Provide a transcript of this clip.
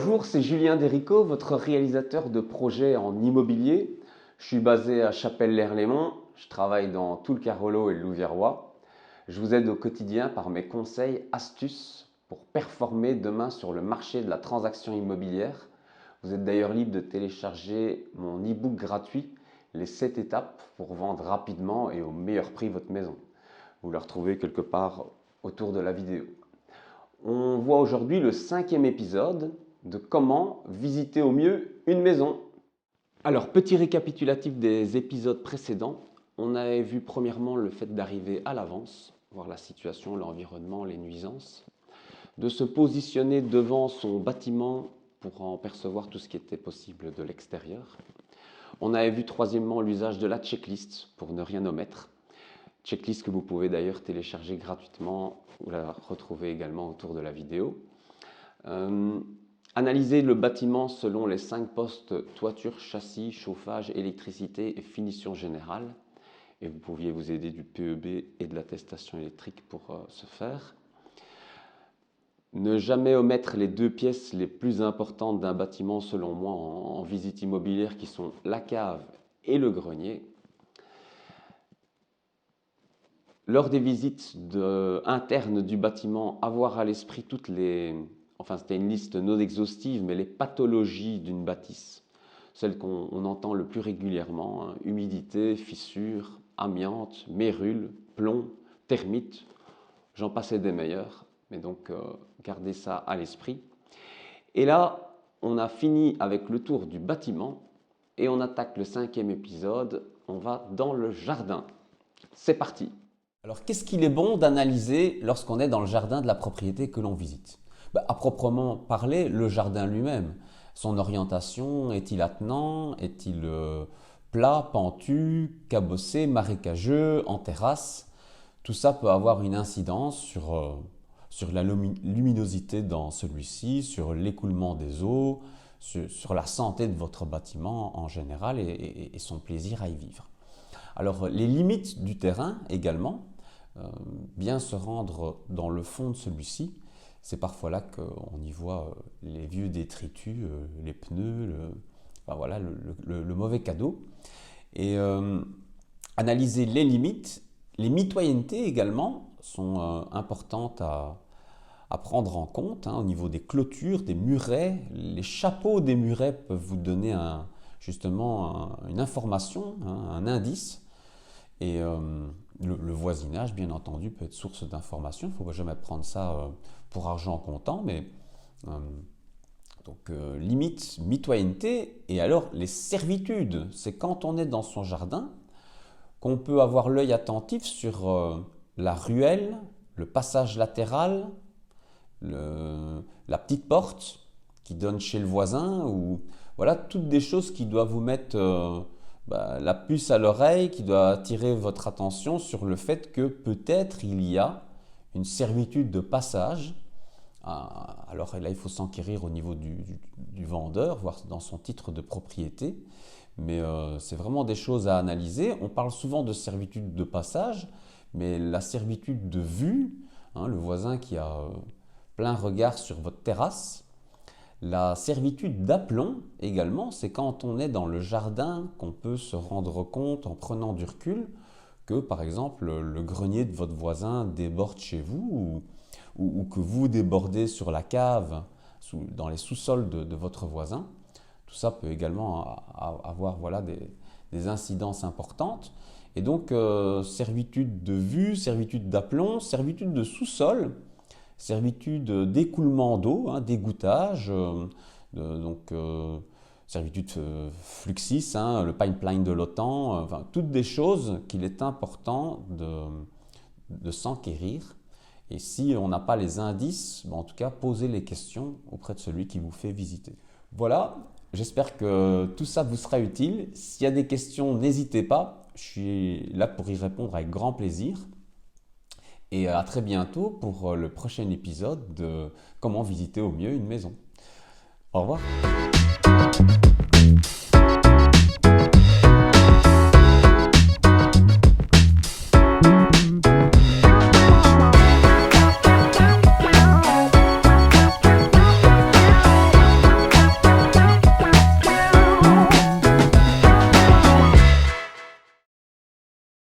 Bonjour, c'est Julien Déricault, votre réalisateur de projets en immobilier. Je suis basé à Chapelle-l'Erlémont, je travaille dans tout le Carolo et le Louviérois. Je vous aide au quotidien par mes conseils, astuces pour performer demain sur le marché de la transaction immobilière. Vous êtes d'ailleurs libre de télécharger mon e-book gratuit, les 7 étapes pour vendre rapidement et au meilleur prix votre maison. Vous le retrouvez quelque part autour de la vidéo. On voit aujourd'hui le 5e épisode de comment visiter au mieux une maison. Alors, petit récapitulatif des épisodes précédents. On avait vu premièrement le fait d'arriver à l'avance, voir la situation, l'environnement, les nuisances, de se positionner devant son bâtiment pour en percevoir tout ce qui était possible de l'extérieur. On avait vu troisièmement l'usage de la checklist pour ne rien omettre. Checklist que vous pouvez d'ailleurs télécharger gratuitement ou la retrouver également autour de la vidéo. Analyser le bâtiment selon les 5 postes toiture, châssis, chauffage, électricité et finition générale. Et vous pouviez vous aider du PEB et de l'attestation électrique pour ce faire. Ne jamais omettre les 2 pièces les plus importantes d'un bâtiment selon moi en visite immobilière qui sont la cave et le grenier. Lors des visites internes du bâtiment, avoir à l'esprit toutes les... Enfin, c'était une liste non exhaustive, mais les pathologies d'une bâtisse. Celles qu'on entend le plus régulièrement, hein, humidité, fissures, amiante, mérule, plomb, termites, j'en passais des meilleurs. Mais donc, gardez ça à l'esprit. Et là, on a fini avec le tour du bâtiment et on attaque le 5e épisode. On va dans le jardin. C'est parti! Alors, qu'est-ce qu'il est bon d'analyser lorsqu'on est dans le jardin de la propriété que l'on visite? À proprement parler, le jardin lui-même. Son orientation, est-il attenant? Est-il plat, pentu, cabossé, marécageux, en terrasse? Tout ça peut avoir une incidence sur la luminosité dans celui-ci, sur l'écoulement des eaux, sur la santé de votre bâtiment en général et son plaisir à y vivre. Alors, les limites du terrain également. Bien se rendre dans le fond de celui-ci, c'est parfois là qu'on y voit les vieux détritus, les pneus, voilà, le mauvais cadeau. Et analyser les limites, les mitoyennetés également sont importantes à prendre en compte, hein, au niveau des clôtures, des murets. Les chapeaux des murets peuvent vous donner justement une information, hein, un indice. Et le voisinage, bien entendu, peut être source d'information. Il ne faut jamais prendre ça pour argent comptant, mais limite, mitoyenneté. Et alors, les servitudes, c'est quand on est dans son jardin qu'on peut avoir l'œil attentif sur la ruelle, le passage latéral, la petite porte qui donne chez le voisin, ou voilà, toutes des choses qui doivent vous mettre... la puce à l'oreille qui doit attirer votre attention sur le fait que peut-être il y a une servitude de passage. Alors là, il faut s'enquérir au niveau du vendeur, voir dans son titre de propriété. Mais c'est vraiment des choses à analyser. On parle souvent de servitude de passage, mais la servitude de vue, hein, le voisin qui a plein regard sur votre terrasse. La servitude d'aplomb également, c'est quand on est dans le jardin qu'on peut se rendre compte en prenant du recul que par exemple le grenier de votre voisin déborde chez vous ou que vous débordez sur la cave, dans les sous-sols de votre voisin. Tout ça peut également avoir voilà, des incidences importantes. Et donc servitude de vue, servitude d'aplomb, servitude de sous-sol, servitude d'écoulement d'eau, hein, d'égouttage, servitude fluxis, hein, le pipeline de l'OTAN, enfin, toutes des choses qu'il est important de s'enquérir. Et si on n'a pas les indices, en tout cas, posez les questions auprès de celui qui vous fait visiter. Voilà, j'espère que tout ça vous sera utile. S'il y a des questions, n'hésitez pas. Je suis là pour y répondre avec grand plaisir. Et à très bientôt pour le prochain épisode de Comment visiter au mieux une maison. Au revoir.